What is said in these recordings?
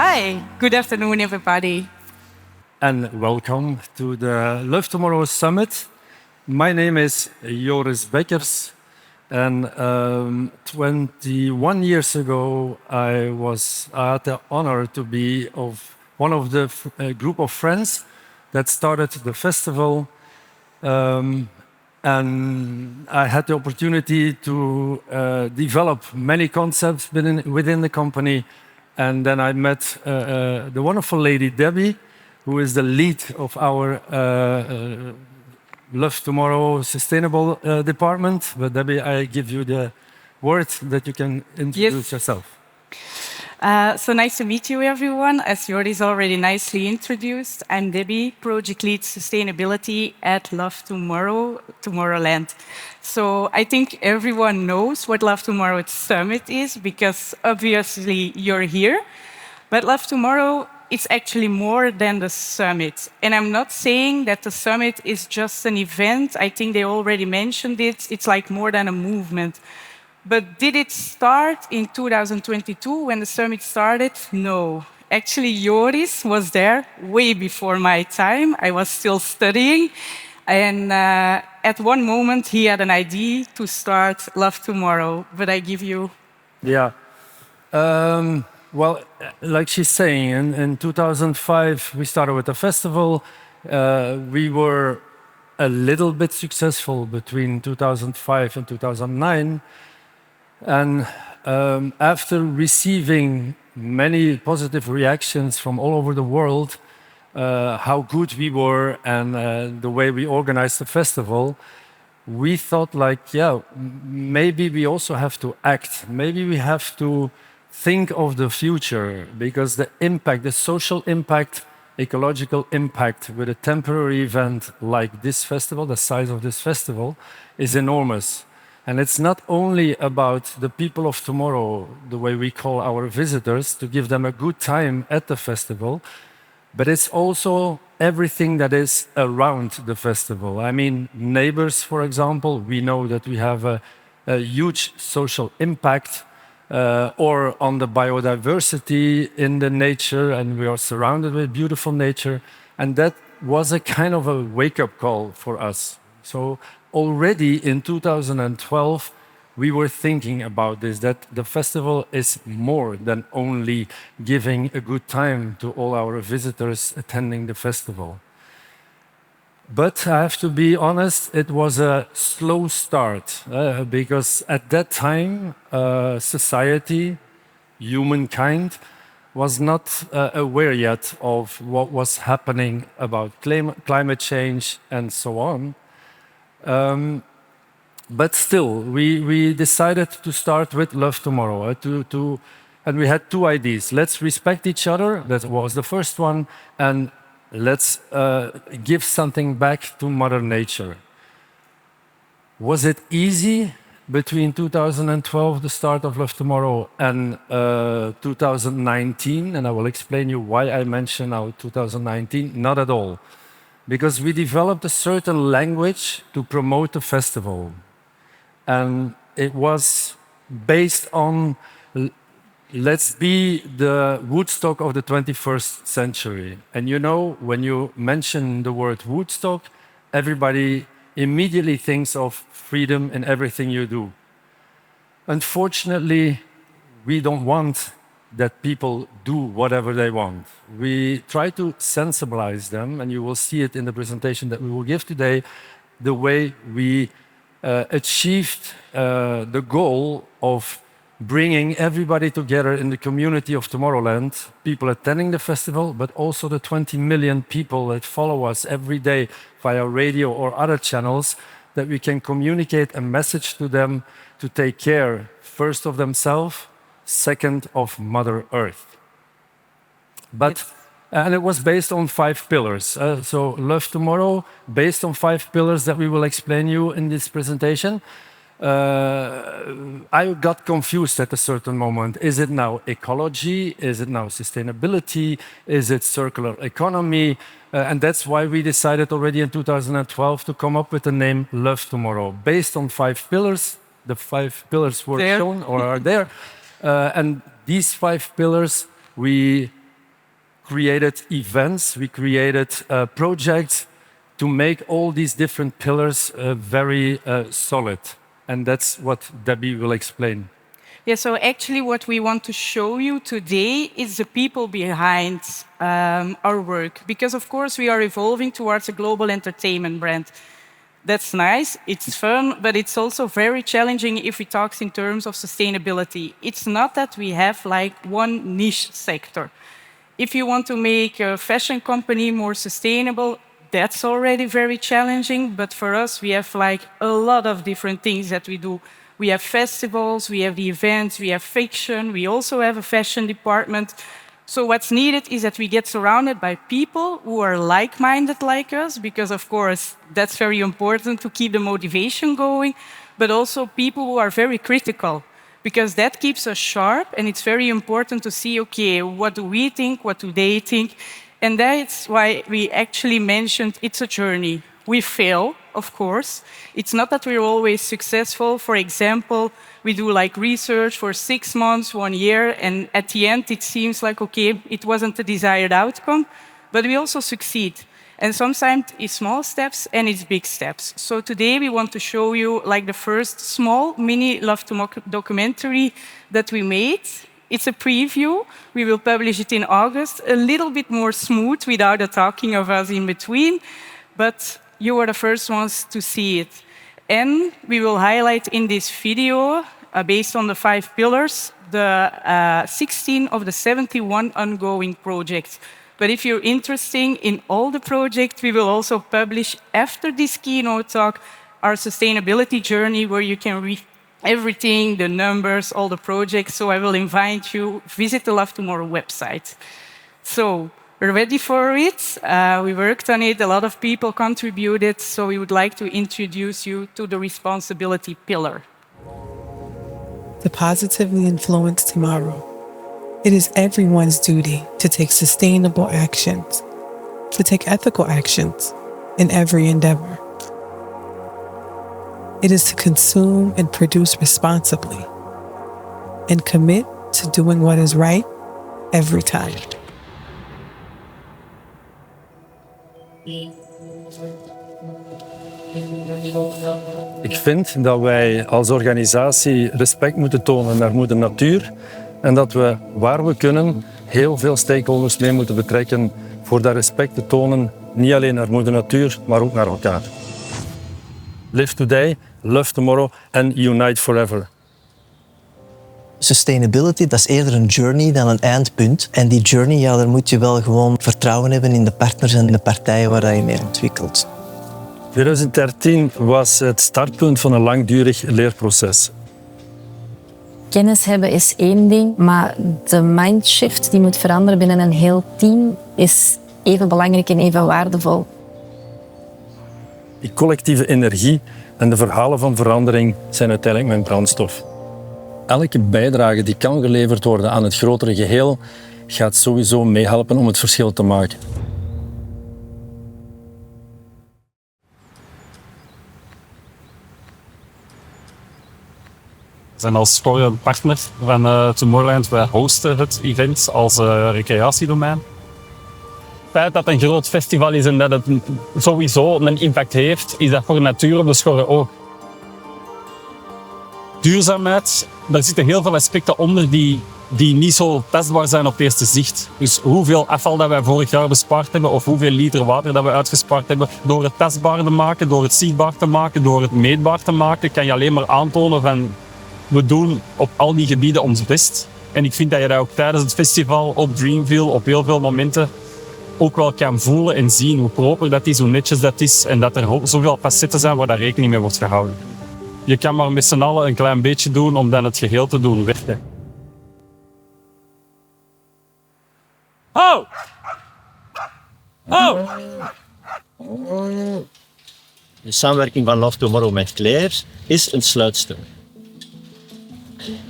Hi, good afternoon, everybody. And welcome to the Love Tomorrow Summit. My name is Joris Beckers, and 21 years ago, I had the honor to be of one of the group of friends that started the festival, and I had the opportunity to develop many concepts within the company. And then I met the wonderful lady Debbie, who is the lead of our Love Tomorrow Sustainable department. But Debbie, I give you the word that you can introduce yourself. So nice to meet you, everyone. As Joris already nicely introduced, I'm Debbie, Project Lead Sustainability at Love Tomorrow, Tomorrowland. So I think everyone knows what Love Tomorrow Summit is, because obviously you're here. But Love Tomorrow, it's actually more than the summit. And I'm not saying that the summit is just an event. I think they already mentioned it. It's like more than a movement. But did it start in 2022 when the summit started? No. Actually, Joris was there way before my time. I was still studying. And at one moment, he had an idea to start Love Tomorrow. But I give you... Yeah. Well, like she's saying, in 2005, we started with the festival. We were a little bit successful between 2005 and 2009. And after receiving many positive reactions from all over the world, how good we were and the way we organized the festival, we thought like, yeah, maybe we also have to act. Maybe we have to think of the future, because the impact, the social impact, ecological impact with a temporary event like this festival, the size of this festival, is enormous. And it's not only about the people of tomorrow, the way we call our visitors, to give them a good time at the festival, but it's also everything that is around the festival. I mean, neighbors, for example, we know that we have a huge social impact, or on the biodiversity in the nature, and we are surrounded with beautiful nature. And that was a kind of a wake-up call for us. So already in 2012, we were thinking about this, that the festival is more than only giving a good time to all our visitors attending the festival. But I have to be honest, it was a slow start, because at that time, society, humankind, was not aware yet of what was happening about climate change and so on. But still, we decided to start with Love Tomorrow, and we had two ideas. Let's respect each other, that was the first one, and let's give something back to Mother Nature. Was it easy between 2012, the start of Love Tomorrow, and 2019? And I will explain you why I mention now 2019. Not at all. Because we developed a certain language to promote the festival. And it was based on, let's be the Woodstock of the 21st century. And you know, when you mention the word Woodstock, everybody immediately thinks of freedom in everything you do. Unfortunately, we don't want that people do whatever they want. We try to sensibilize them, and you will see it in the presentation that we will give today, the way we achieved the goal of bringing everybody together in the community of Tomorrowland, people attending the festival, but also the 20 million people that follow us every day via radio or other channels, that we can communicate a message to them to take care first of themselves, second of Mother Earth. And it was based on 5 pillars. So Love Tomorrow, based on 5 pillars that we will explain you in this presentation. I got confused at a certain moment. Is it now ecology? Is it now sustainability? Is it circular economy? And that's why we decided already in 2012 to come up with the name Love Tomorrow, based on 5 pillars. The 5 pillars were shown or are there. And these 5 pillars we created events, we created projects to make all these different pillars very solid. And that's what Debbie will explain. Yeah, so actually what we want to show you today is the people behind our work. Because of course we are evolving towards a global entertainment brand. That's nice, it's fun, but it's also very challenging if we talk in terms of sustainability. It's not that we have like one niche sector. If you want to make a fashion company more sustainable, that's already very challenging, but for us, we have like a lot of different things that we do. We have festivals, we have the events, we have fiction, we also have a fashion department. So what's needed is that we get surrounded by people who are like-minded like us, because of course, that's very important to keep the motivation going, but also people who are very critical, because that keeps us sharp, and it's very important to see, okay, what do we think, what do they think? And that's why we actually mentioned it's a journey. We fail, of course. It's not that we're always successful. For example, we do like research for 6 months, 1 year, and at the end it seems like, okay, it wasn't the desired outcome, but we also succeed. And sometimes it's small steps and it's big steps. So today we want to show you like the first small mini Love to documentary that we made. It's a preview. We will publish it in August, a little bit more smooth without the talking of us in between, but you are the first ones to see it. And we will highlight in this video, based on the 5 pillars, the 16 of the 71 ongoing projects. But if you're interested in all the projects, we will also publish after this keynote talk our sustainability journey, where you can read everything, the numbers, all the projects. So I will invite you, visit the Love Tomorrow website. So we're ready for it. We worked on it. A lot of people contributed. So we would like to introduce you to the responsibility pillar. To positively influence tomorrow, it is everyone's duty to take sustainable actions, to take ethical actions in every endeavor. It is to consume and produce responsibly and commit to doing what is right every time. Ik vind dat wij als organisatie respect moeten tonen naar moeder natuur en dat we, waar we kunnen, heel veel stakeholders mee moeten betrekken voor dat respect te tonen, niet alleen naar moeder natuur, maar ook naar elkaar. Live today, love tomorrow and unite forever. Sustainability, dat is eerder een journey dan een eindpunt. En die journey, ja, daar moet je wel gewoon vertrouwen hebben in de partners en de partijen waar je mee ontwikkelt. 2013 was het startpunt van een langdurig leerproces. Kennis hebben is één ding, maar de mindshift die moet veranderen binnen een heel team is even belangrijk en even waardevol. Die collectieve energie en de verhalen van verandering zijn uiteindelijk mijn brandstof. Elke bijdrage die kan geleverd worden aan het grotere geheel gaat sowieso meehelpen om het verschil te maken. We zijn als partner van Tomorrowland. Wij hosten het event als recreatiedomein. Het feit dat het een groot festival is en dat het sowieso een impact heeft, is dat voor de natuur op de Schorre ook. Duurzaamheid, daar zitten heel veel aspecten onder die niet zo tastbaar zijn op het eerste zicht. Dus hoeveel afval dat wij vorig jaar bespaard hebben of hoeveel liter water dat we uitgespaard hebben, door het tastbaar te maken, door het zichtbaar te maken, door het meetbaar te maken, kan je alleen maar aantonen van we doen op al die gebieden ons best. En ik vind dat je dat ook tijdens het festival, op Dreamville, op heel veel momenten ook wel kan voelen en zien hoe proper dat is, hoe netjes dat is en dat er zoveel facetten zijn waar daar rekening mee wordt gehouden. Je kan maar met z'n allen een klein beetje doen om dan het geheel te doen werken. Oh! Oh! De samenwerking van Love Tomorrow met Claire is een sluitstuk.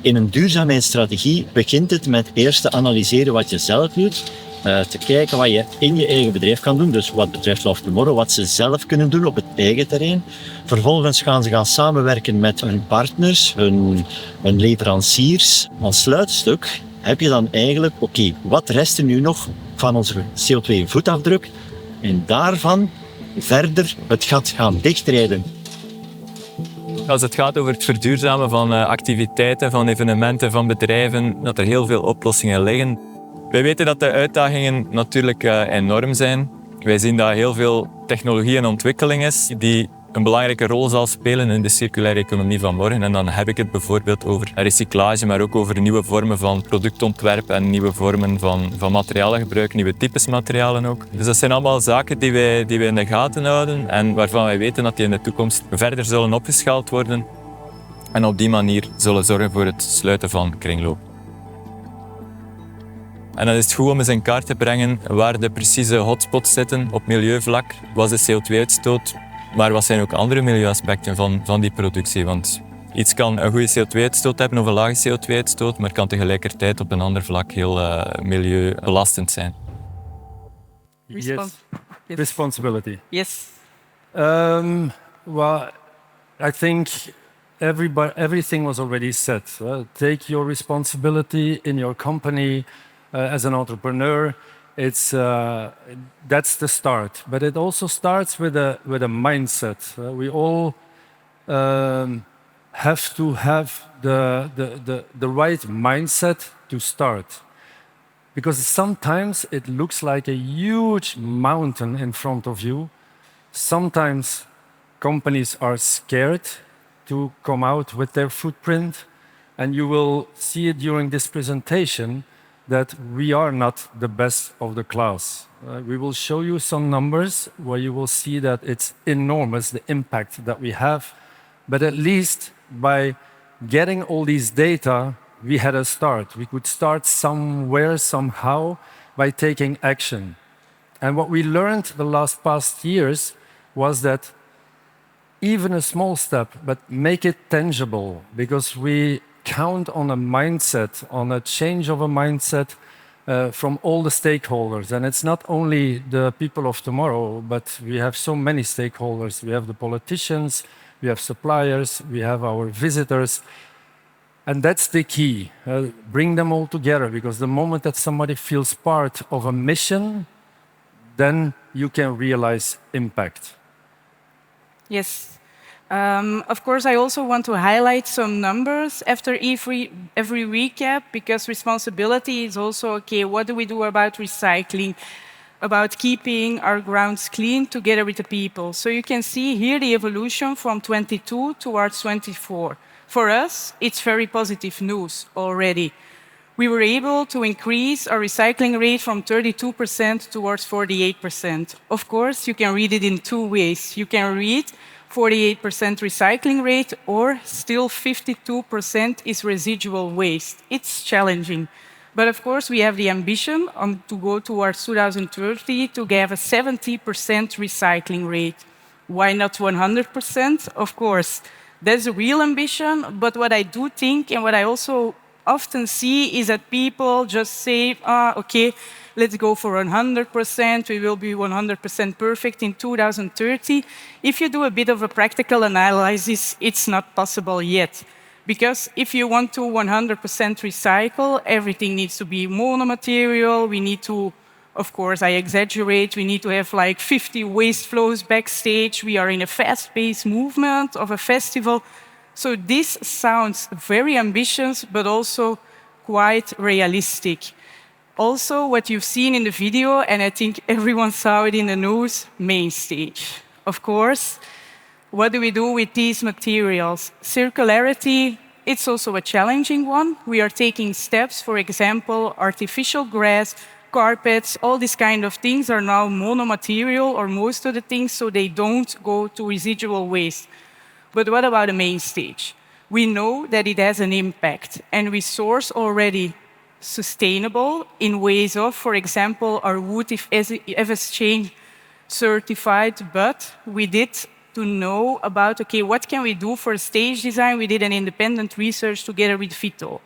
In een duurzaamheidsstrategie begint het met eerst te analyseren wat je zelf doet, te kijken wat je in je eigen bedrijf kan doen. Dus wat betreft Love Tomorrow, wat ze zelf kunnen doen op het eigen terrein. Vervolgens gaan ze samenwerken met hun partners, hun leveranciers. Als sluitstuk heb je dan eigenlijk, oké, wat rest er nu nog van onze CO2-voetafdruk en daarvan verder het gat gaan dichtrijden. Als het gaat over het verduurzamen van activiteiten, van evenementen, van bedrijven, dat er heel veel oplossingen liggen. Wij weten dat de uitdagingen natuurlijk enorm zijn. Wij zien dat heel veel technologie en ontwikkeling is die een belangrijke rol zal spelen in de circulaire economie van morgen. En dan heb ik het bijvoorbeeld over recyclage, maar ook over nieuwe vormen van productontwerp en nieuwe vormen van materialengebruik, nieuwe types materialen ook. Dus dat zijn allemaal zaken die wij in de gaten houden en waarvan wij weten dat die in de toekomst verder zullen opgeschaald worden en op die manier zullen zorgen voor het sluiten van kringloop. En dan is het goed om eens in kaart te brengen waar de precieze hotspots zitten op milieuvlak. Wat is de CO2-uitstoot? Maar wat zijn ook andere milieuaspecten van die productie? Want iets kan een goede CO2-uitstoot hebben of een lage CO2-uitstoot, maar kan tegelijkertijd op een ander vlak heel milieubelastend zijn. Yes. Responsibility. Yes. Well, I think everything was already said. Take your responsibility in your company as an entrepreneur. That's the start, but it also starts with a mindset. We all have to have the right mindset to start, because sometimes it looks like a huge mountain in front of you. Sometimes companies are scared to come out with their footprint, and you will see it during this presentation that we are not the best of the class. We will show you some numbers where you will see that it's enormous, the impact that we have. But at least by getting all these data, we had a start. We could start somewhere, somehow, by taking action. And what we learned the past years was that even a small step, but make it tangible, because we count on a mindset, on a change of a mindset from all the stakeholders. And it's not only the people of tomorrow, but we have so many stakeholders. We have the politicians, we have suppliers, we have our visitors. And that's the key. Bring them all together, because the moment that somebody feels part of a mission, then you can realize impact. Yes. Of course, I also want to highlight some numbers after every recap, because responsibility is also, okay, what do we do about recycling, about keeping our grounds clean together with the people? So you can see here the evolution from 22 towards 24. For us, it's very positive news already. We were able to increase our recycling rate from 32% towards 48%. Of course, you can read it in two ways. You can read 48% recycling rate, or still 52% is residual waste. It's challenging. But of course, we have the ambition to go towards 2030 to have a 70% recycling rate. Why not 100%? Of course, that's a real ambition. But what I do think, and what I also often see, is that people just say, okay, let's go for 100%, we will be 100% perfect in 2030. If you do a bit of a practical analysis, it's not possible yet. Because if you want to 100% recycle, everything needs to be monomaterial. We need to, of course, I exaggerate, we need to have like 50 waste flows backstage. We are in a fast-paced movement of a festival. So this sounds very ambitious, but also quite realistic. Also, what you've seen in the video, and I think everyone saw it in the news, main stage. Of course, what do we do with these materials? Circularity, it's also a challenging one. We are taking steps, for example, artificial grass, carpets, all these kind of things are now monomaterial, or most of the things, so they don't go to residual waste. But what about the main stage? We know that it has an impact, and we source already sustainable in ways of, for example, our wood FSC certified, but we did to know about, okay, what can we do for stage design? We did an independent research together with Vito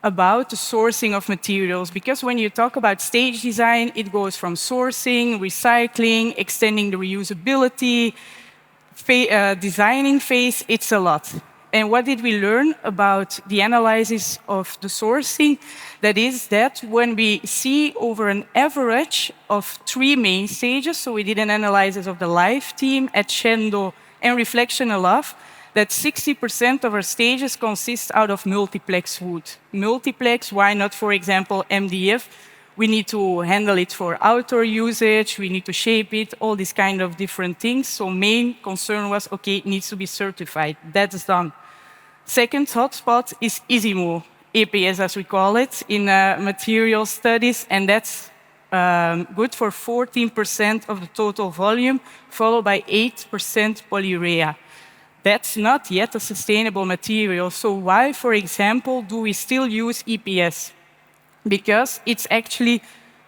about the sourcing of materials, because when you talk about stage design, it goes from sourcing, recycling, extending the reusability, designing phase, it's a lot. And what did we learn about the analysis of the sourcing? That is that when we see over an average of 3 main stages, so we did an analysis of the live team, Etchendo, and Reflection and Love, that 60% of our stages consist out of multiplex wood. Multiplex, why not, for example, MDF? We need to handle it for outdoor usage, we need to shape it, all these kind of different things. So main concern was, okay, it needs to be certified. That's done. Second hotspot is ISIMO, EPS as we call it, in material studies, and that's good for 14% of the total volume, followed by 8% polyurea. That's not yet a sustainable material. So why, for example, do we still use EPS? Because it's actually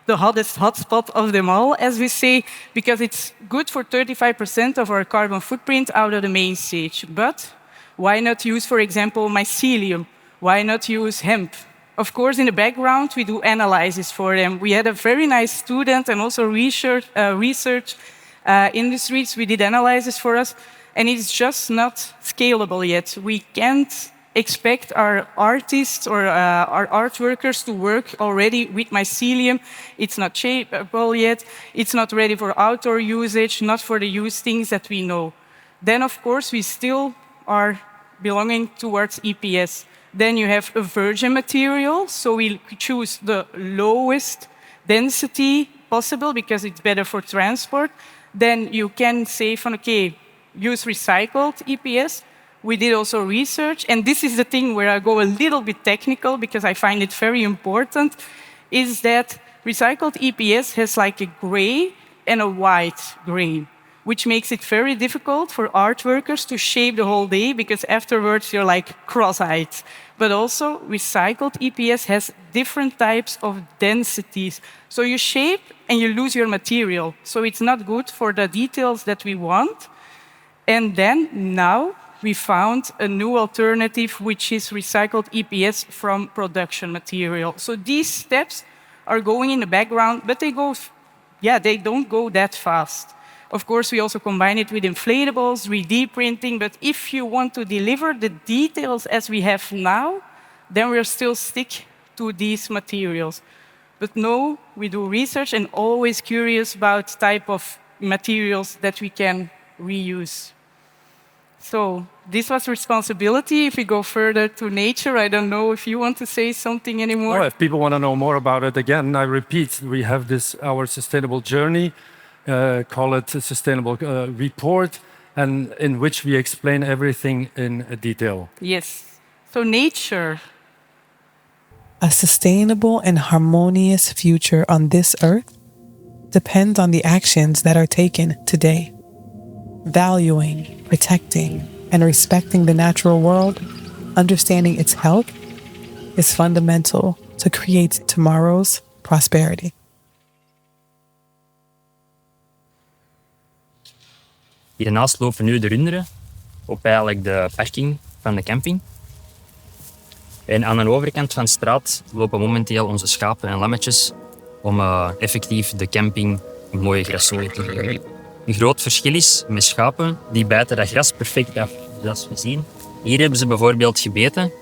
the hottest hotspot of them all, as we say, because it's good for 35% of our carbon footprint out of the main stage. But why not use, for example, mycelium? Why not use hemp? Of course, in the background, we do analysis for them. We had a very nice student and also research industries. We did analysis for us, and it's just not scalable yet. We can't expect our artists or our art workers to work already with mycelium. It's not shapeable yet. It's not ready for outdoor usage, not for the use things that we know. Then, of course, we still are belonging towards EPS. Then you have a virgin material, so we choose the lowest density possible because it's better for transport. Then you can say, okay, use recycled EPS. We did also research, and this is the thing where I go a little bit technical because I find it very important, is that recycled EPS has like a gray and a white grain, which makes it very difficult for art workers to shape the whole day because afterwards you're like cross-eyed. But also recycled EPS has different types of densities. So you shape and you lose your material. So it's not good for the details that we want. And then now we found a new alternative, which is recycled EPS from production material. So these steps are going in the background, but they don't go that fast. Of course, we also combine it with inflatables, 3D printing, but if you want to deliver the details as we have now, then we're still stick to these materials. But no, we do research and always curious about type of materials that we can reuse. So this was responsibility. If we go further to nature, I don't know if you want to say something anymore. Well, if people want to know more about it, again, I repeat, we have our sustainable journey, call it a sustainable report, and in which we explain everything in detail. Yes. So nature. A sustainable and harmonious future on this earth depends on the actions that are taken today. Valuing, protecting, and respecting the natural world, understanding its health, is fundamental to create tomorrow's prosperity. Hiernaast lopen nu de runderen op eigenlijk de parking van de camping. En aan de overkant van de straat lopen momenteel onze schapen en lammetjes om effectief de camping een mooie grassooi te geven. Een groot verschil is met schapen, die bijten dat gras perfect af. Zoals we zien. Hier hebben ze bijvoorbeeld gebeten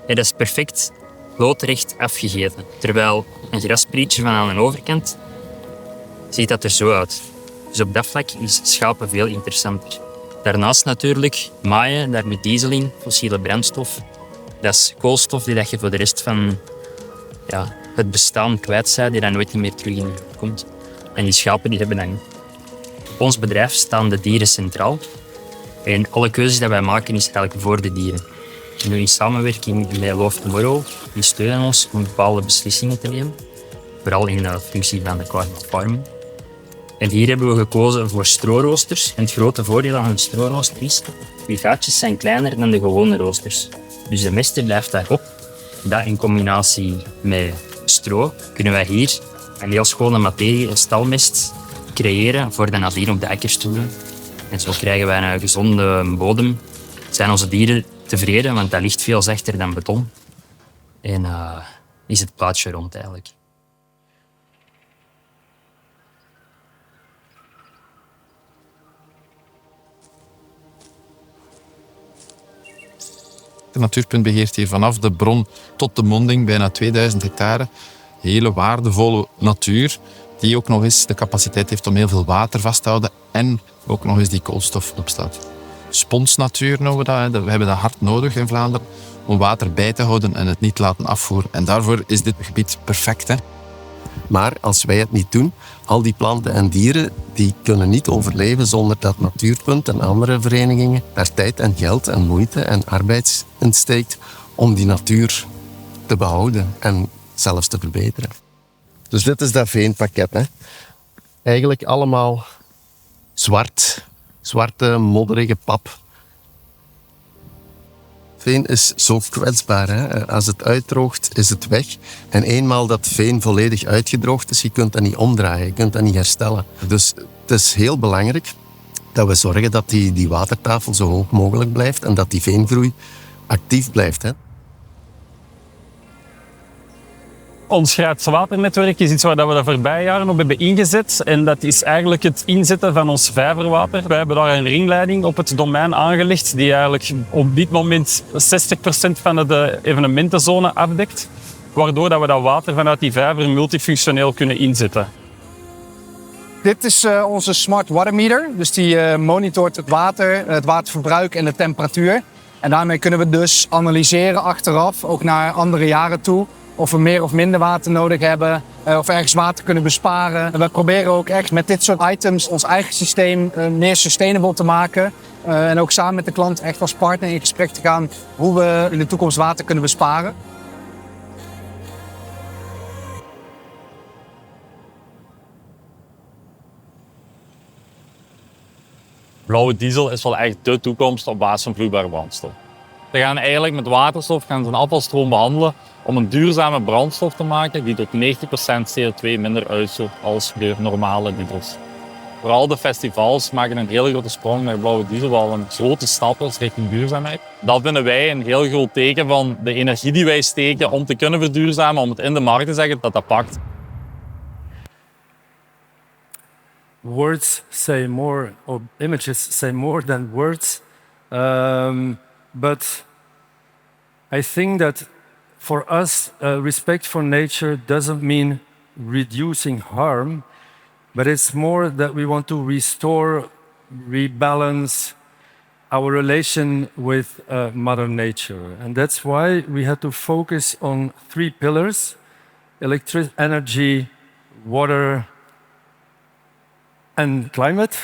en dat is perfect loodrecht afgegeten. Terwijl een grasprietje van aan de overkant ziet dat er zo uit. Dus op dat vlak is schapen veel interessanter. Daarnaast natuurlijk maaien, daar met diesel in, fossiele brandstof. Dat is koolstof die je voor de rest van het bestaan kwijt bent, die dan nooit meer terug in komt. En die schapen die hebben dan. Op ons bedrijf staan de dieren centraal. En alle keuzes die wij maken is eigenlijk voor de dieren. Nu in samenwerking met Love Tomorrow, die steunen ons om bepaalde beslissingen te nemen. Vooral in de functie van de climate farming. En hier hebben we gekozen voor strooroosters. En het grote voordeel aan een stroorooster is, die gaatjes zijn kleiner dan de gewone roosters. Dus de mest blijft daarop. Dat in combinatie met stro kunnen wij hier een heel schone materie, een stalmest, creëren voor de nadien op de akkers te doen. En zo krijgen wij een gezonde bodem. Zijn onze dieren tevreden, want dat ligt veel zachter dan beton. En is het plaatje rond eigenlijk. Het natuurpunt beheert hier vanaf de bron tot de monding bijna 2000 hectare. Hele waardevolle natuur die ook nog eens de capaciteit heeft om heel veel water vast te houden en ook nog eens die koolstof opslaat. Sponsnatuur noemen we dat. We hebben dat hard nodig in Vlaanderen om water bij te houden en het niet laten afvoeren. En daarvoor is dit gebied perfect. Hè? Maar als wij het niet doen, al die planten en dieren die kunnen niet overleven zonder dat Natuurpunt en andere verenigingen daar tijd en geld en moeite en arbeid in steekt om die natuur te behouden en zelfs te verbeteren. Dus dit is dat veenpakket. Hè. Eigenlijk allemaal zwarte, modderige pap. Veen is zo kwetsbaar. Hè? Als het uitdroogt, is het weg. En eenmaal dat veen volledig uitgedroogd is, je kunt dat niet omdraaien, je kunt dat niet herstellen. Dus het is heel belangrijk dat we zorgen dat die watertafel zo hoog mogelijk blijft en dat die veengroei actief blijft. Hè? Ons grijpswaternetwerk is iets waar we de voorbije jaren op hebben ingezet. En dat is eigenlijk het inzetten van ons vijverwater. Wij hebben daar een ringleiding op het domein aangelegd die eigenlijk op dit moment 60% van de evenementenzone afdekt. Waardoor dat we dat water vanuit die vijver multifunctioneel kunnen inzetten. Dit is onze smart water meter. Dus die monitort het waterverbruik en de temperatuur. En daarmee kunnen we dus analyseren achteraf, ook naar andere jaren toe, of we meer of minder water nodig hebben, of ergens water kunnen besparen. En we proberen ook echt met dit soort items ons eigen systeem meer sustainable te maken. En ook samen met de klant echt als partner in gesprek te gaan hoe we in de toekomst water kunnen besparen. Blauwe diesel is wel echt de toekomst op basis van vloeibare brandstof. We gaan eigenlijk met waterstof een afvalstroom behandelen om een duurzame brandstof te maken die tot 90% CO2 minder uitstoot als de normale diesels. Vooral de festivals maken een hele grote sprong met blauwe diesel, wel een grote stap is richting duurzaamheid. Dat vinden wij een heel groot teken van de energie die wij steken om te kunnen verduurzamen, om het in de markt te zeggen dat dat pakt. Words say more, or images say more than words. But I think that for us, respect for nature doesn't mean reducing harm, but it's more that we want to restore, rebalance our relation with Mother Nature. And that's why we had to focus on 3 pillars: energy, water, and climate.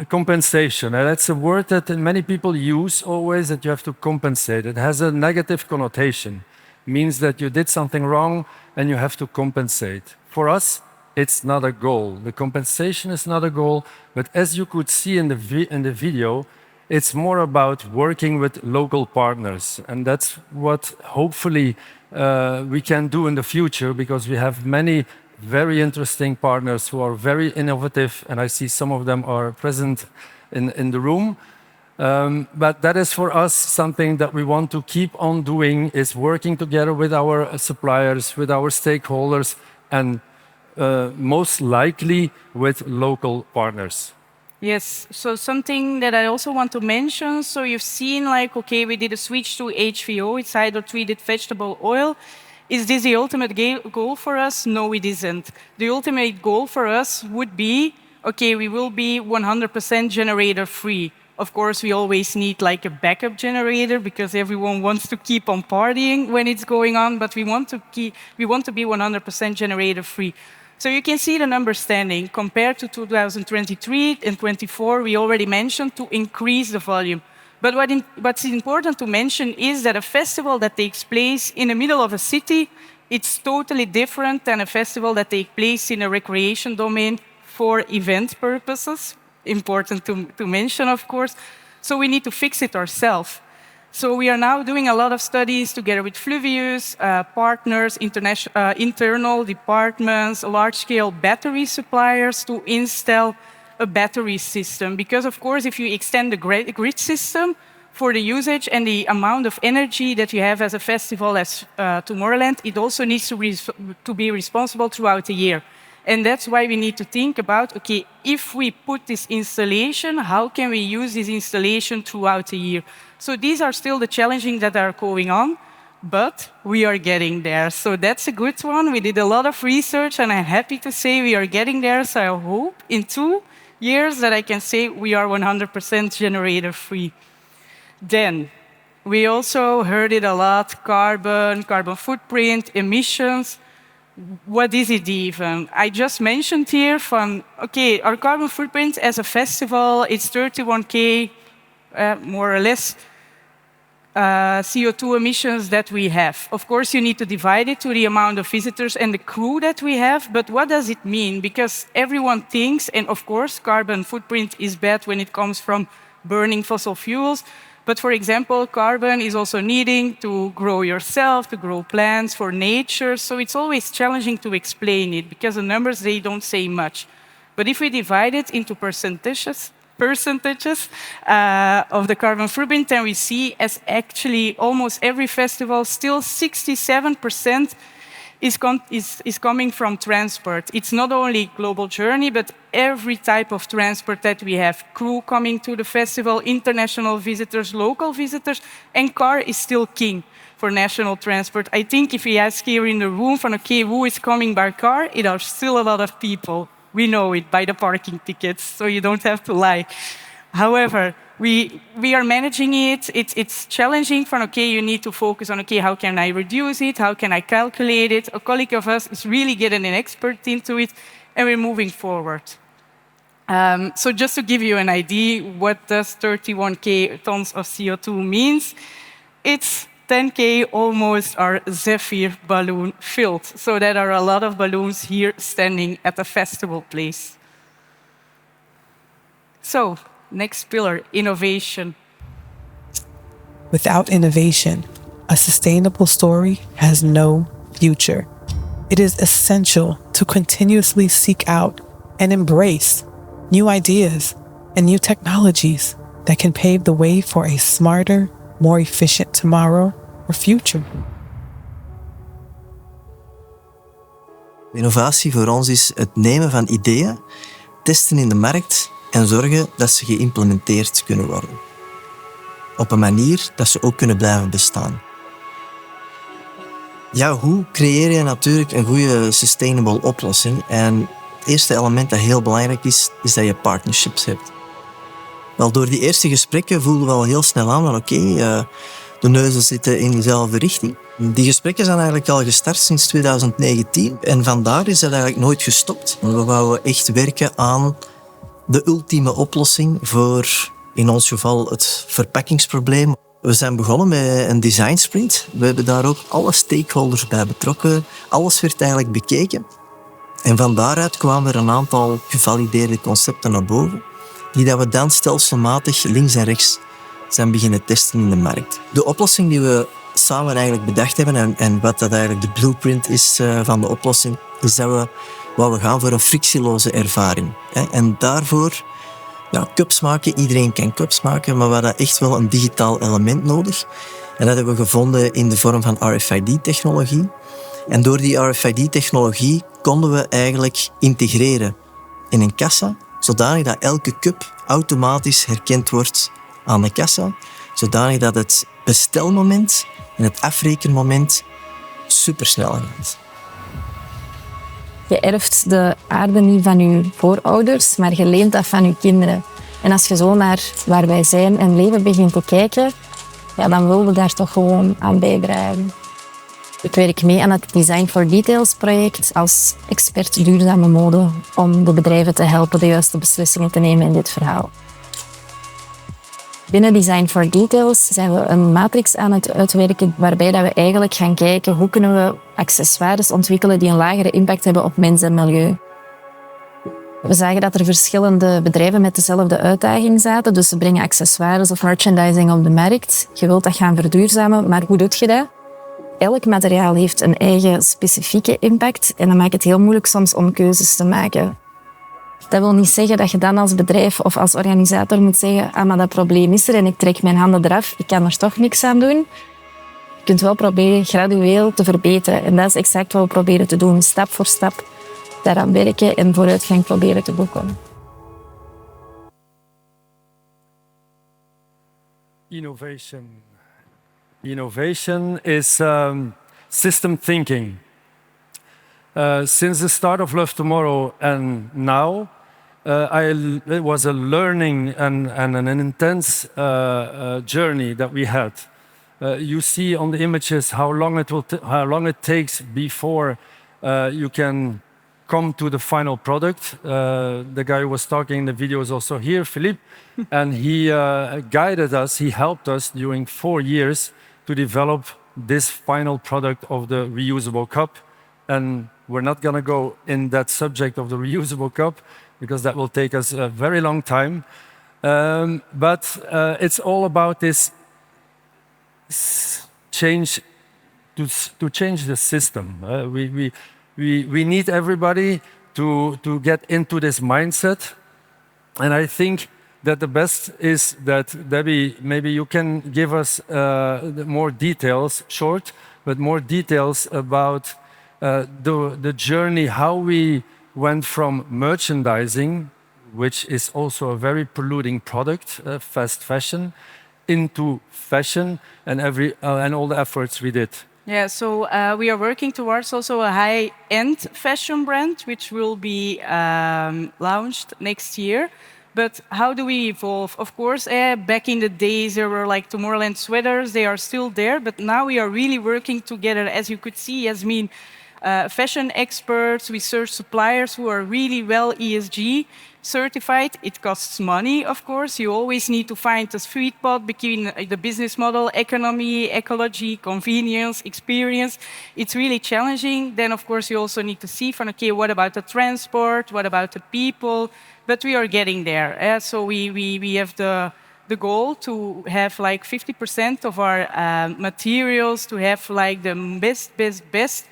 Compensation, and that's a word that many people use always, that you have to compensate. It has a negative connotation. It means that you did something wrong and you have to compensate. For us, it's not a goal. The compensation is not a goal, but as you could see in the video, it's more about working with local partners. And that's what hopefully we can do in the future, because we have many very interesting partners who are very innovative, and I see some of them are present in the room. But that is for us something that we want to keep on doing, is working together with our suppliers, with our stakeholders, and most likely with local partners. Yes, so something that I also want to mention, so you've seen like, okay, we did a switch to HVO, it's hydrotreated vegetable oil. Is this the ultimate goal for us? No, it isn't. The ultimate goal for us would be, okay, we will be 100% generator free. Of course, we always need like a backup generator because everyone wants to keep on partying when it's going on, but we want to be 100% generator free. So you can see the numbers standing. Compared to 2023 and 24, we already mentioned to increase the volume. But what's important to mention is that a festival that takes place in the middle of a city, it's totally different than a festival that takes place in a recreation domain for event purposes. Important to mention, of course. So we need to fix it ourselves. So we are now doing a lot of studies together with Fluvius, partners, internal departments, large-scale battery suppliers to install a battery system. Because, of course, if you extend the grid system for the usage and the amount of energy that you have as a festival as Tomorrowland, it also needs to be responsible throughout the year. And that's why we need to think about, okay, if we put this installation, how can we use this installation throughout the year? So these are still the challenges that are going on, but we are getting there. So that's a good one. We did a lot of research, and I'm happy to say we are getting there. So I hope in 2 years that I can say we are 100% generator-free. Then, we also heard it a lot, carbon footprint, emissions. What is it even? I just mentioned here okay, our carbon footprint as a festival, it's 31K, more or less, CO2 emissions that we have. Of course, you need to divide it to the amount of visitors and the crew that we have, but what does it mean? Because everyone thinks, and of course, carbon footprint is bad when it comes from burning fossil fuels, but for example, carbon is also needing to grow yourself, to grow plants for nature, so it's always challenging to explain it, because the numbers, they don't say much. But if we divide it into percentages of the carbon footprint, then we see as actually almost every festival, still 67% is coming from transport. It's not only Global Journey, but every type of transport that we have. Crew coming to the festival, international visitors, local visitors, and car is still king for national transport. I think if we ask here in the room, okay, who is coming by car, it are still a lot of people. We know it by the parking tickets, so you don't have to lie. However, we are managing it. It's challenging okay, you need to focus on, okay, how can I reduce it? How can I calculate it? A colleague of us is really getting an expert into it, and we're moving forward. So just to give you an idea, what does 31K tons of CO2 means? It's 10K almost our Zephyr balloon filled. So there are a lot of balloons here standing at the festival place. So, next pillar, innovation. Without innovation, a sustainable story has no future. It is essential to continuously seek out and embrace new ideas and new technologies that can pave the way for a smarter, more efficient tomorrow or future. Innovatie voor ons is het nemen van ideeën, testen in de markt en zorgen dat ze geïmplementeerd kunnen worden. Op een manier dat ze ook kunnen blijven bestaan. Ja, hoe creëer je natuurlijk een goede sustainable oplossing? En het eerste element dat heel belangrijk is dat je partnerships hebt. Wel, door die eerste gesprekken voelden we al heel snel aan van oké, de neuzen zitten in dezelfde richting. Die gesprekken zijn eigenlijk al gestart sinds 2019 en vandaar is dat eigenlijk nooit gestopt. We wouden echt werken aan de ultieme oplossing voor, in ons geval, het verpakkingsprobleem. We zijn begonnen met een design sprint. We hebben daar ook alle stakeholders bij betrokken. Alles werd eigenlijk bekeken. En van daaruit kwamen er een aantal gevalideerde concepten naar boven, die dat we dan stelselmatig links en rechts zijn beginnen testen in de markt. De oplossing die we samen eigenlijk bedacht hebben en wat dat eigenlijk de blueprint is van de oplossing, is dat we gaan voor een frictieloze ervaring. En daarvoor, ja, cups maken, iedereen kan cups maken, maar we hadden echt wel een digitaal element nodig. En dat hebben we gevonden in de vorm van RFID-technologie. En door die RFID-technologie konden we eigenlijk integreren in een kassa, zodanig dat elke cup automatisch herkend wordt aan de kassa, zodanig dat het bestelmoment en het afrekenmoment supersnel gaat. Je erft de aarde niet van je voorouders, maar je leent dat van je kinderen. En als je zo naar waar wij zijn en leven begint te kijken, ja, dan willen we daar toch gewoon aan bijdragen. Ik werk mee aan het Design for Details project als expert duurzame mode om de bedrijven te helpen de juiste beslissingen te nemen in dit verhaal. Binnen Design for Details zijn we een matrix aan het uitwerken waarbij dat we eigenlijk gaan kijken hoe kunnen we accessoires ontwikkelen die een lagere impact hebben op mens en milieu. We zagen dat er verschillende bedrijven met dezelfde uitdaging zaten, dus ze brengen accessoires of merchandising op de markt. Je wilt dat gaan verduurzamen, maar hoe doe je dat? Elk materiaal heeft een eigen specifieke impact en dat maakt het heel moeilijk soms om keuzes te maken. Dat wil niet zeggen dat je dan als bedrijf of als organisator moet zeggen maar dat probleem is er en ik trek mijn handen eraf, ik kan er toch niks aan doen. Je kunt wel proberen gradueel te verbeteren en dat is exact wat we proberen te doen, stap voor stap. daaraan werken en vooruitgang proberen te boeken. Innovation. Innovation is system thinking. Since the start of Love Tomorrow and now, it was a learning and an intense journey that we had. You see on the images how long it takes before you can come to the final product. The guy who was talking in the video is also here, Philippe, and he guided us, he helped us during 4 years to develop this final product of the reusable cup. And we're not going to go in that subject of the reusable cup because that will take us a very long time. But it's all about this change, to change the system. We need everybody to get into this mindset. And I think that the best is that, Debbie, maybe you can give us more details, short, but more details about the journey, how we went from merchandising, which is also a very polluting product, fast fashion, into fashion and all the efforts we did. Yeah, so we are working towards also a high-end fashion brand, which will be launched next year. But how do we evolve? Of course, back in the days, there were like Tomorrowland sweaters. They are still there, but now we are really working together. As you could see, Yasmin, fashion experts, we search suppliers who are really well ESG certified. It costs money, of course. You always need to find a sweet spot between the business model, economy, ecology, convenience, experience. It's really challenging. Then, of course, you also need to see from, okay, what about the transport? What about the people? But we are getting there. So we have the goal to have like 50% of our materials to have like the best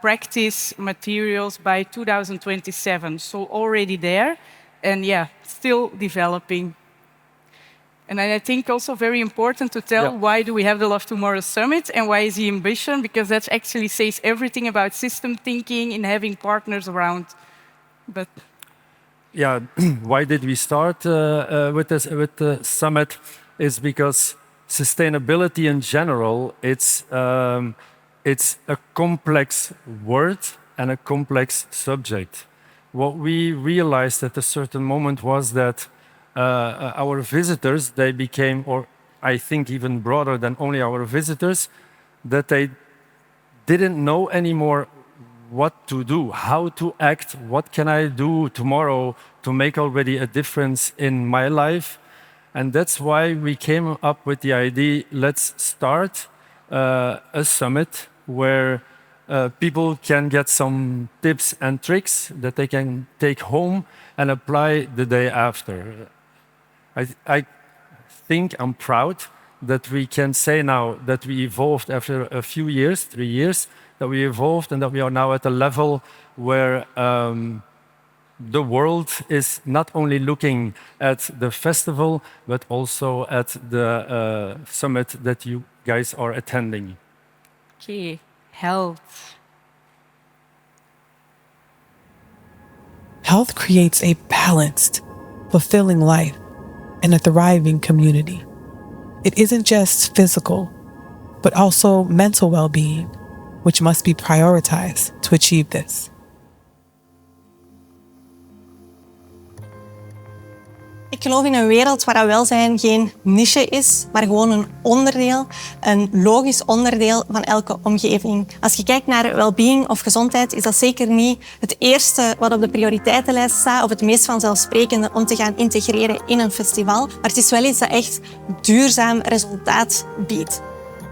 practice materials by 2027. So already there, and yeah, still developing. And I think also very important to tell why do we have the Love Tomorrow Summit and why is the ambition, because that actually says everything about system thinking and having partners around. But yeah, why did we start with the summit? Is because sustainability in general, it's a complex word and a complex subject. What we realized at a certain moment was that our visitors, they became, or I think even broader than only our visitors, that they didn't know anymore what to do, how to act, what can I do tomorrow to make already a difference in my life. And that's why we came up with the idea, let's start a summit where people can get some tips and tricks that they can take home and apply the day after. I think I'm proud that we can say now that we evolved after a few years, 3 years, that we evolved and that we are now at a level where the world is not only looking at the festival, but also at the summit that you guys are attending. okay, health. Health creates a balanced, fulfilling life and a thriving community. It isn't just physical, but also mental well-being, which must be prioritized to achieve this. Ik geloof in een wereld waar welzijn geen niche is, maar gewoon een onderdeel, een logisch onderdeel van elke omgeving. Als je kijkt naar well-being of gezondheid, is dat zeker niet het eerste wat op de prioriteitenlijst staat of het meest vanzelfsprekende om te gaan integreren in een festival. Maar het is wel iets dat echt duurzaam resultaat biedt.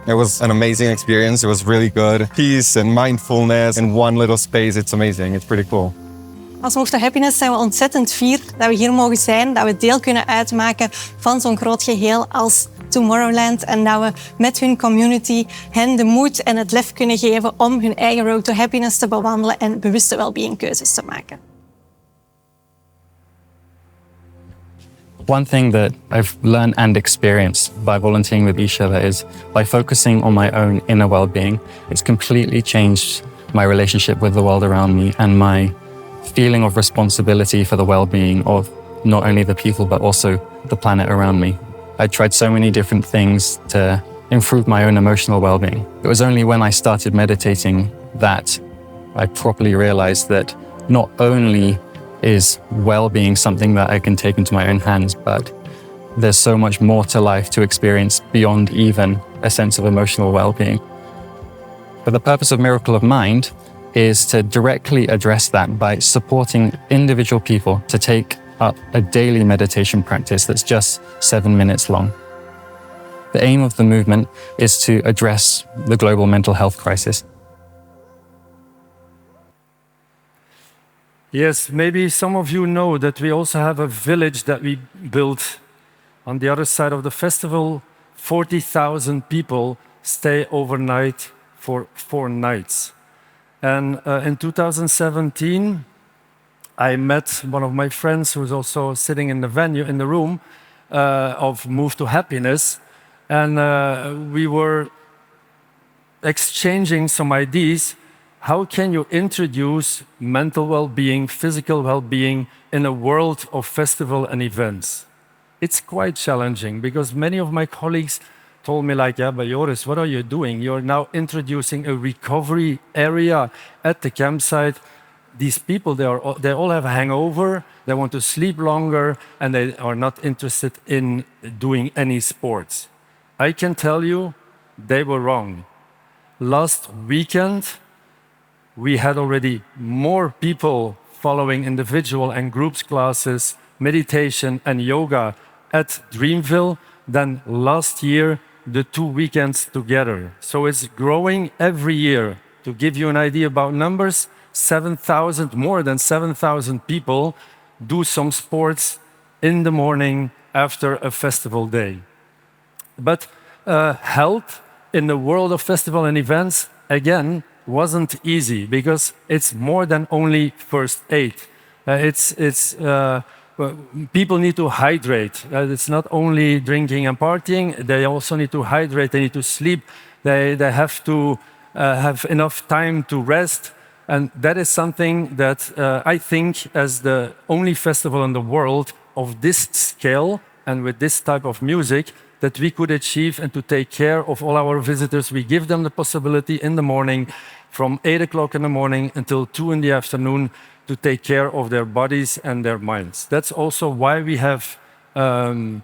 It was an amazing experience. It was really good. Peace and mindfulness in one little space. It's amazing. It's pretty cool. Als Move to Happiness zijn we ontzettend fier dat we hier mogen zijn, dat we deel kunnen uitmaken van zo'n groot geheel als Tomorrowland en dat we met hun community hen de moed en het lef kunnen geven om hun eigen road to happiness te bewandelen en bewuste well-being keuzes te maken. One thing that I've learned and experienced by volunteering with each other is by focusing on my own inner well-being, it's completely changed my relationship with the world around me, and my feeling of responsibility for the well-being of not only the people, but also the planet around me. I tried so many different things to improve my own emotional well-being. It was only when I started meditating that I properly realized that not only is well-being something that I can take into my own hands, but there's so much more to life to experience beyond even a sense of emotional well-being. But the purpose of Miracle of Mind is to directly address that by supporting individual people to take up a daily meditation practice that's just 7 minutes long. The aim of the movement is to address the global mental health crisis. Yes, maybe some of you know that we also have a village that we built on the other side of the festival. 40,000 people stay overnight for 4 nights. And in 2017, I met one of my friends who was also sitting in the venue, in the room of Move to Happiness. And we were exchanging some ideas. How can you introduce mental well-being, physical well-being in a world of festival and events? It's quite challenging because many of my colleagues told me like, yeah, but Joris, what are you doing? You're now introducing a recovery area at the campsite. These people, they all have a hangover, they want to sleep longer, and they are not interested in doing any sports. I can tell you, they were wrong. Last weekend, we had already more people following individual and groups classes, meditation and yoga at Dreamville than last year, the 2 weekends together. So it's growing every year. To give you an idea about numbers, 7,000, more than 7,000 people do some sports in the morning after a festival day. But health in the world of festival and events, again, wasn't easy because it's more than only first aid. People need to hydrate. It's not only drinking and partying, they also need to hydrate, they need to sleep, they have to have enough time to rest. And that is something that I think as the only festival in the world of this scale and with this type of music that we could achieve and to take care of all our visitors. We give them the possibility in the morning from 8 o'clock in the morning until 2 in the afternoon to take care of their bodies and their minds. That's also why we have the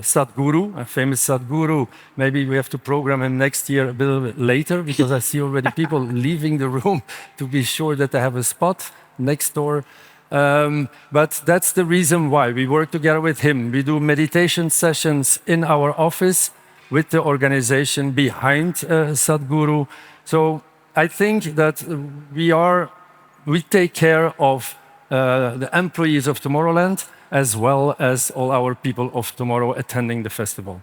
Sadhguru, a famous Sadhguru. Maybe we have to program him next year a bit later because I see already people leaving the room to be sure that they have a spot next door. But that's the reason why we work together with him. We do meditation sessions in our office with the organization behind Sadhguru. So I think that we take care of the employees of Tomorrowland as well as all our people of tomorrow attending the festival.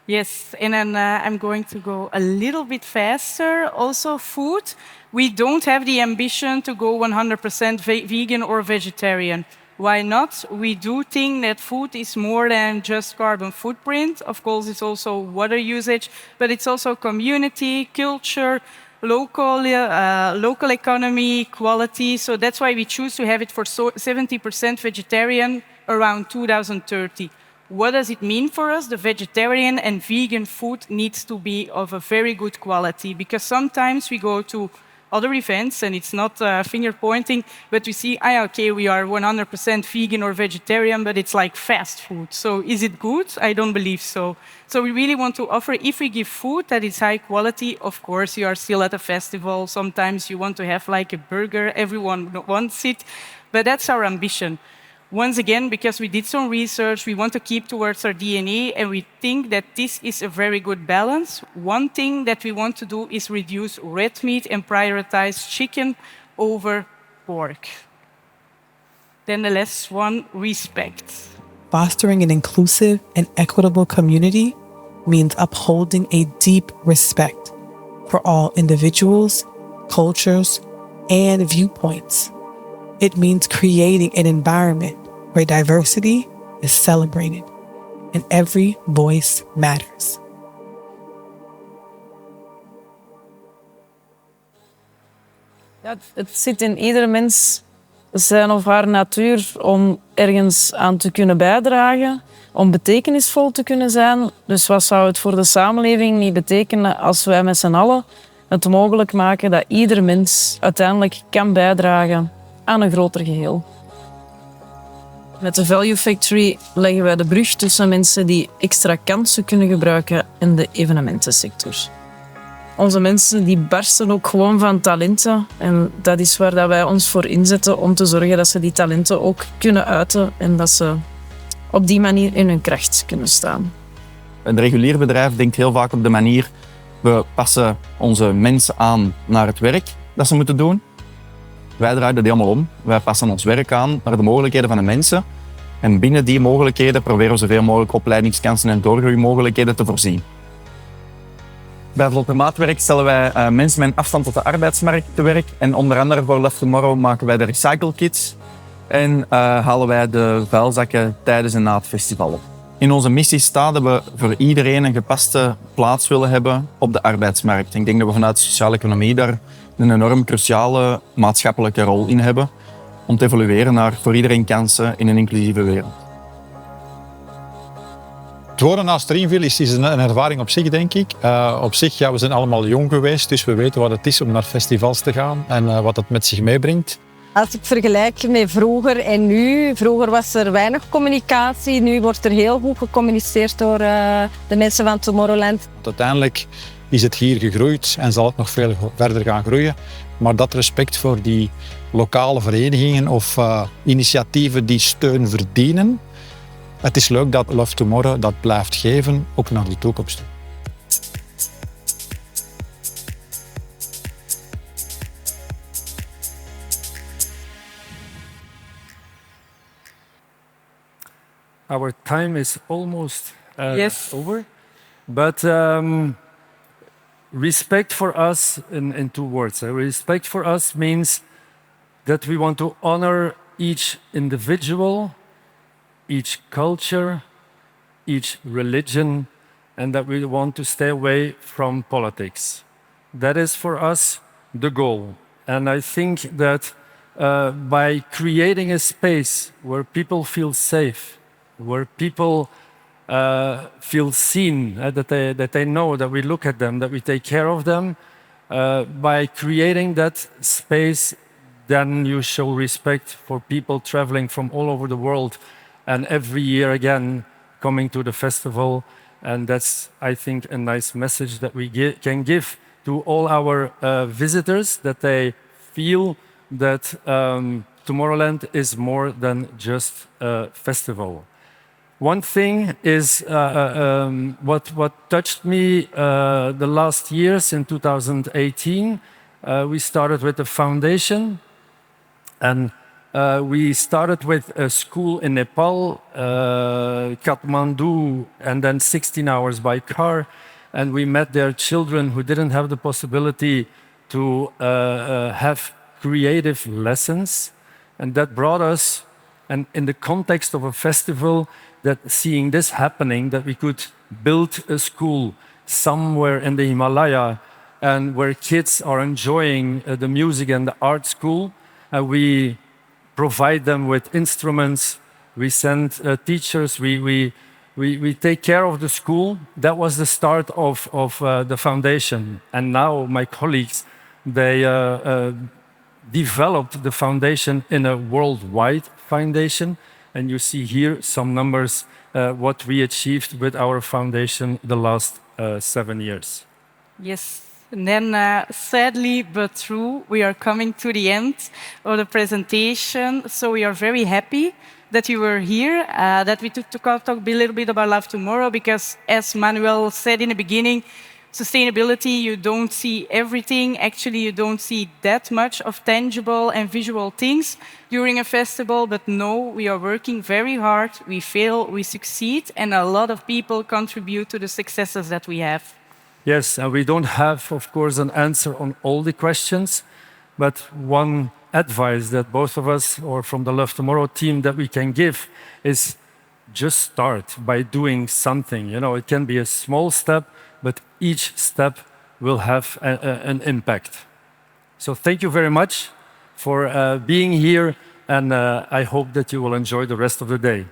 Yes, and then I'm going to go a little bit faster. Also food. We don't have the ambition to go 100% vegan or vegetarian. Why not? We do think that food is more than just carbon footprint. Of course, it's also water usage, but it's also community, culture, local economy, quality. So that's why we choose to have it for 70% vegetarian around 2030. What does it mean for us? The vegetarian and vegan food needs to be of a very good quality because sometimes we go to other events and it's not finger pointing, but we see, okay, we are 100% vegan or vegetarian, but it's like fast food. So is it good? I don't believe so. So we really want to offer, if we give food that is high quality, of course, you are still at a festival. Sometimes you want to have like a burger, everyone wants it, but that's our ambition. Once again, because we did some research, we want to keep towards our DNA, and we think that this is a very good balance. One thing that we want to do is reduce red meat and prioritize chicken over pork. Then the last one, respect. Fostering an inclusive and equitable community means upholding a deep respect for all individuals, cultures, and viewpoints. It means creating an environment where diversity is celebrated and every voice matters. Ja, het zit in iedere mens zijn of haar natuur om ergens aan te kunnen bijdragen, om betekenisvol te kunnen zijn. Dus wat zou het voor de samenleving niet betekenen als wij met z'n allen het mogelijk maken dat ieder mens uiteindelijk kan bijdragen aan een groter geheel. Met de Value Factory leggen wij de brug tussen mensen die extra kansen kunnen gebruiken en de evenementensector. Onze mensen die barsten ook gewoon van talenten. En dat is waar dat wij ons voor inzetten om te zorgen dat ze die talenten ook kunnen uiten en dat ze op die manier in hun kracht kunnen staan. Een regulier bedrijf denkt heel vaak op de manier, we passen onze mensen aan naar het werk dat ze moeten doen. Wij draaien dat helemaal om. Wij passen ons werk aan naar de mogelijkheden van de mensen. En binnen die mogelijkheden proberen we zoveel mogelijk opleidingskansen en doorgroeimogelijkheden te voorzien. Bij Vlotte Maatwerk stellen wij mensen met een afstand tot de arbeidsmarkt te werk. En onder andere voor Love Tomorrow maken wij de recycle kits. En halen wij de vuilzakken tijdens en na het festival op. In onze missie staat dat we voor iedereen een gepaste plaats willen hebben op de arbeidsmarkt. Ik denk dat we vanuit de sociale economie daar een enorm cruciale maatschappelijke rol in hebben om te evolueren naar voor iedereen kansen in een inclusieve wereld. Het wonen naast Rienville is een ervaring op zich, denk ik. Op zich, ja, we zijn allemaal jong geweest, dus we weten wat het is om naar festivals te gaan en wat dat met zich meebrengt. Als ik vergelijk met vroeger en nu, vroeger was er weinig communicatie, nu wordt er heel goed gecommuniceerd door de mensen van Tomorrowland. Uiteindelijk is het hier gegroeid en zal het nog veel verder gaan groeien. Maar dat respect voor die lokale verenigingen of initiatieven die steun verdienen. Het is leuk dat Love Tomorrow dat blijft geven, ook naar de toekomst. Our time is almost Yes. over. But respect for us, in two words. Respect for us means that we want to honor each individual, each culture, each religion, and that we want to stay away from politics. That is for us the goal. And I think that by creating a space where people feel safe, where people feel seen, that they know that we look at them, that we take care of them, by creating that space, then you show respect for people traveling from all over the world and every year again coming to the festival. And that's, I think, a nice message that we can give to all our visitors, that they feel that Tomorrowland is more than just a festival. One thing is what touched me the last years. In 2018, we started with a foundation, and we started with a school in Nepal, Kathmandu, and then 16 hours by car. And we met their children who didn't have the possibility to have creative lessons. And that brought us, and in the context of a festival, that seeing this happening, that we could build a school somewhere in the Himalaya and where kids are enjoying the music and the art school. We provide them with instruments, we send teachers, we take care of the school. That was the start of the foundation. And now my colleagues, they developed the foundation in a worldwide foundation. And you see here some numbers, what we achieved with our foundation the last 7 years. Yes. And then, sadly but true, we are coming to the end of the presentation. So we are very happy that you were here, that we took to talk a little bit about Love Tomorrow, because as Manuel said in the beginning, sustainability, you don't see everything. Actually, you don't see that much of tangible and visual things during a festival. But no, we are working very hard. We fail, we succeed, and a lot of people contribute to the successes that we have. Yes, and we don't have, of course, an answer on all the questions, but one advice that both of us, or from the Love Tomorrow team, that we can give is just start by doing something. You know, it can be a small step, but each step will have an impact. So thank you very much for being here, and I hope that you will enjoy the rest of the day.